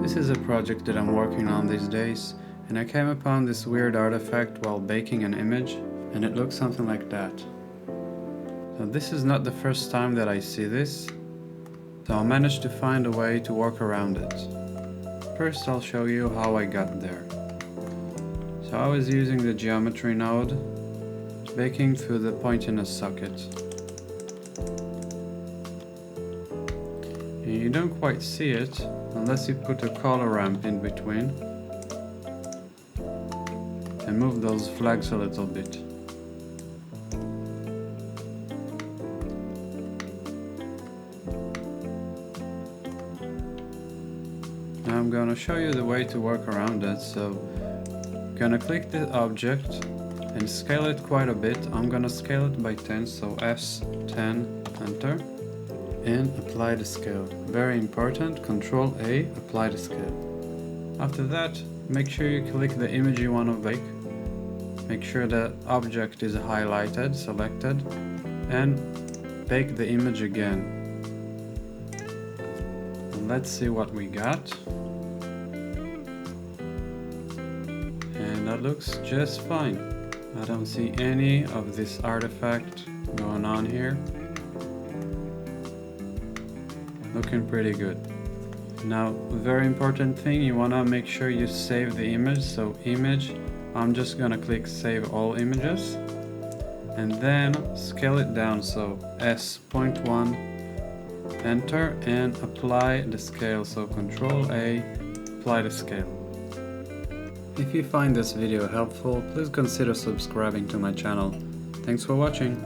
This is a project that I'm working on these days, and I came upon this weird artifact while baking an image, and it looks something like that. So this is not the first time that I see this, so I managed to find a way to work around it. First I'll show you how I got there. So I was using the geometry node, baking through the point in a socket. And you don't quite see it unless you put a color ramp in between and move those flags a little bit. Now I'm gonna show you the way to work around it. So I'm gonna click the object and scale it quite a bit. I'm gonna scale it by 10, so S10, enter, and apply the scale. Very important, Control A, apply the scale. After that, make sure you click the image you want to bake. Make sure the object is highlighted, selected, and bake the image again. And let's see what we got. And that looks just fine. I don't see any of this artifact going on here. Looking pretty good. Now, very important thing, you wanna make sure you save the image. So image, I'm just gonna click save all images and then scale it down. So S.1, enter, and apply the scale. So Control A, apply the scale. If you find this video helpful, please consider subscribing to my channel. Thanks for watching.